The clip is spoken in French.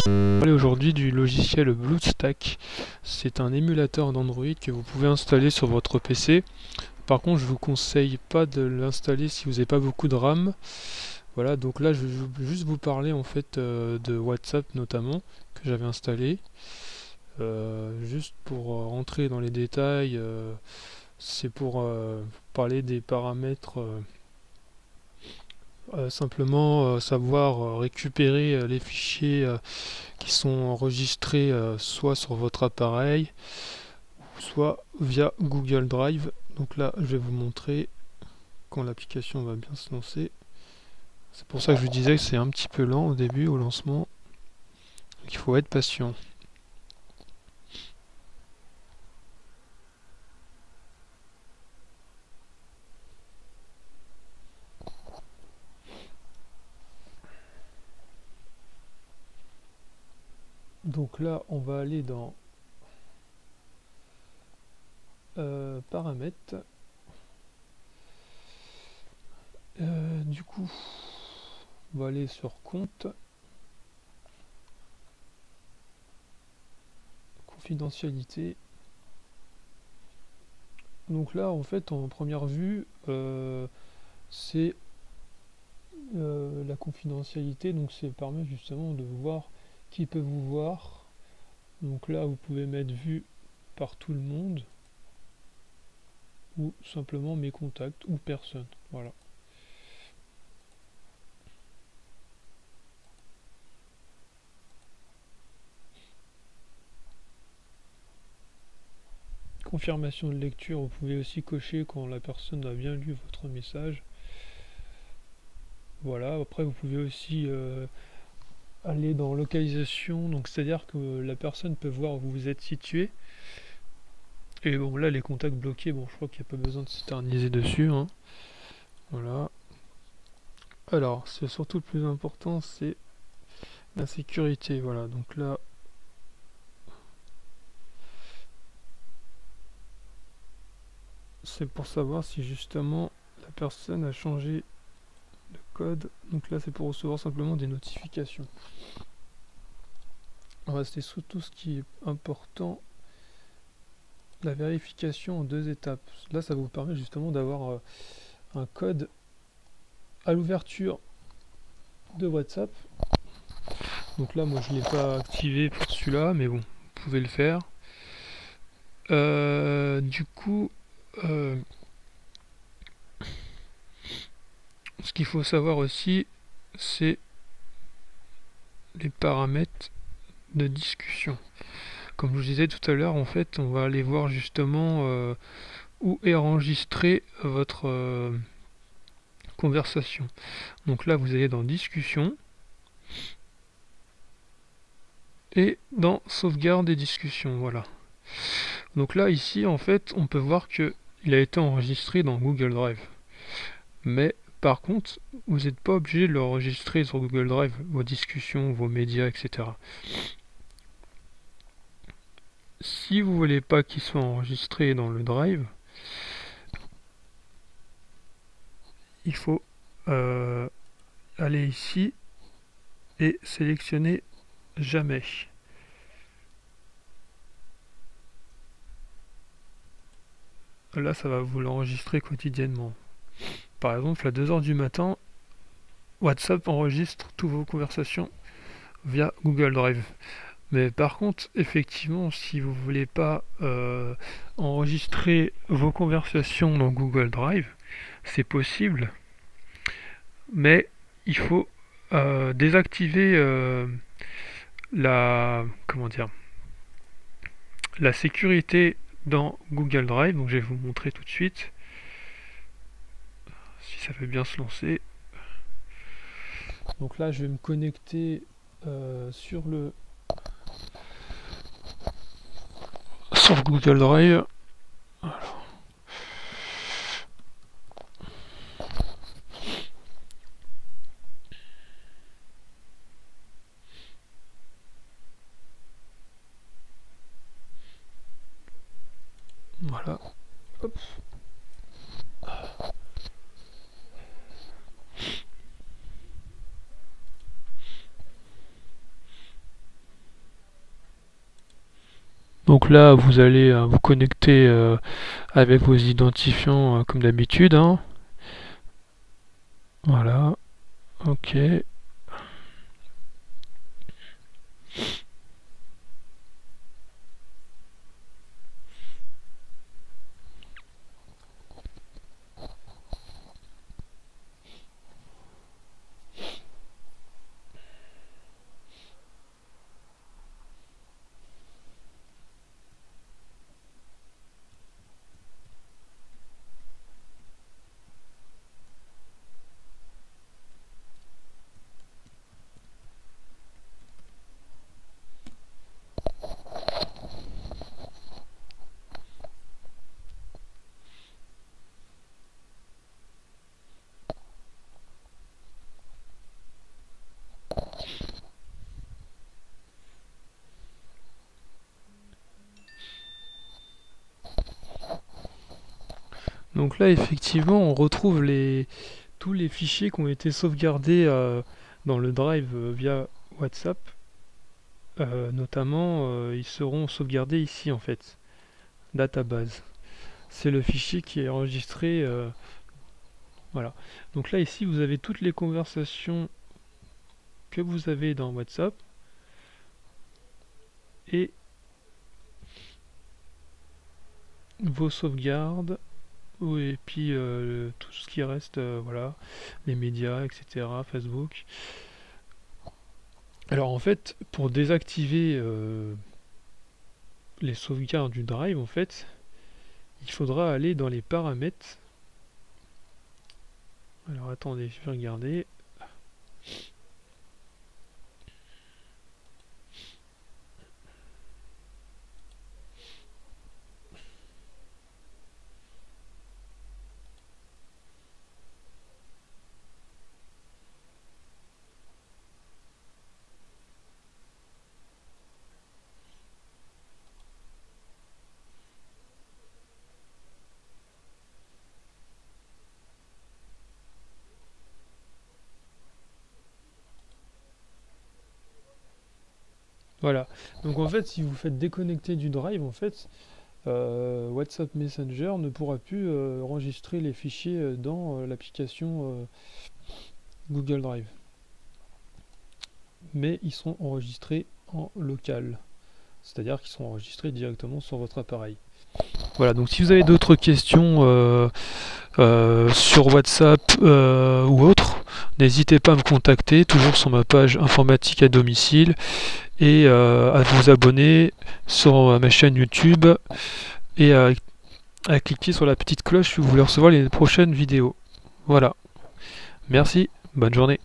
Parler aujourd'hui du logiciel BlueStack. C'est un émulateur d'Android que vous pouvez installer sur votre PC. Par contre, je vous conseille pas de l'installer si vous n'avez pas beaucoup de RAM. Voilà, donc là, je vais juste vous parler en fait de WhatsApp notamment que j'avais installé. Juste pour rentrer dans les détails, c'est pour parler des paramètres. Simplement savoir récupérer les fichiers qui sont enregistrés soit sur votre appareil, soit via Google Drive. Donc là, je vais vous montrer quand l'application va bien se lancer. C'est pour ça que je vous disais que c'est un petit peu lent au début, au lancement. Donc il faut être patient. Donc là, on va aller dans paramètres. Du coup, on va aller sur compte, confidentialité. Donc là, en fait, en première vue, c'est la confidentialité. Donc ça permet justement de voir qui peut vous voir. Donc là, vous pouvez mettre vue par tout le monde ou simplement mes contacts ou personne. Voilà. Confirmation de lecture, vous pouvez aussi cocher quand la personne a bien lu votre message. Voilà, après vous pouvez aussi aller dans localisation, donc c'est-à-dire que la personne peut voir où vous êtes situé. Et bon, là les contacts bloqués, bon, je crois qu'il n'y a pas besoin de s'éterniser dessus, hein. Voilà. Alors, c'est surtout le plus important, c'est la sécurité. Voilà, donc là, c'est pour savoir si justement la personne a changé de code. Donc là, c'est pour recevoir simplement des notifications. Voilà, c'est surtout ce qui est important, la vérification en 2 étapes. Là, ça vous permet justement d'avoir un code à l'ouverture de WhatsApp. Donc là, moi, je ne l'ai pas activé pour celui-là, mais bon, vous pouvez le faire. Du coup, ce qu'il faut savoir aussi, c'est les paramètres de discussion. Comme je vous disais tout à l'heure, en fait, on va aller voir justement où est enregistrée votre conversation. Donc là, vous allez dans discussion et dans sauvegarde et discussion. Voilà. Donc là, ici, en fait, on peut voir que il a été enregistré dans Google Drive. Mais par contre, vous n'êtes pas obligé de l'enregistrer sur Google Drive, vos discussions, vos médias, etc. Si vous voulez pas qu'il soit enregistré dans le Drive, il faut aller ici et sélectionner jamais. Là, ça va vous l'enregistrer quotidiennement. Par exemple, à 2 heures du matin, WhatsApp enregistre toutes vos conversations via Google Drive. Mais par contre, effectivement, si vous voulez pas enregistrer vos conversations dans Google Drive, c'est possible, mais il faut désactiver la sécurité dans Google Drive. Donc je vais vous montrer tout de suite si ça veut bien se lancer. Donc là, je vais me connecter sur Google Drive. Alors. Voilà. Hop. Donc là, vous allez vous connecter avec vos identifiants comme d'habitude, hein. Voilà, ok. Donc là, effectivement, on retrouve tous les fichiers qui ont été sauvegardés dans le drive via WhatsApp. Notamment, ils seront sauvegardés ici en fait, database. C'est le fichier qui est enregistré. Voilà. Donc là, ici, vous avez toutes les conversations que vous avez dans WhatsApp et vos sauvegardes. Et puis tout ce qui reste, voilà, les médias, etc., Facebook. Alors en fait, pour désactiver les sauvegardes du drive, en fait, il faudra aller dans les paramètres. Alors attendez, je vais regarder. Voilà. Donc en fait, si vous faites déconnecter du drive, en fait, WhatsApp Messenger ne pourra plus enregistrer les fichiers dans l'application Google Drive. Mais ils seront enregistrés en local. C'est-à-dire qu'ils sont enregistrés directement sur votre appareil. Voilà, donc si vous avez d'autres questions sur WhatsApp ou autre, n'hésitez pas à me contacter, toujours sur ma page informatique à domicile, et à vous abonner sur ma chaîne YouTube et à cliquer sur la petite cloche si vous voulez recevoir les prochaines vidéos. Voilà, merci, bonne journée.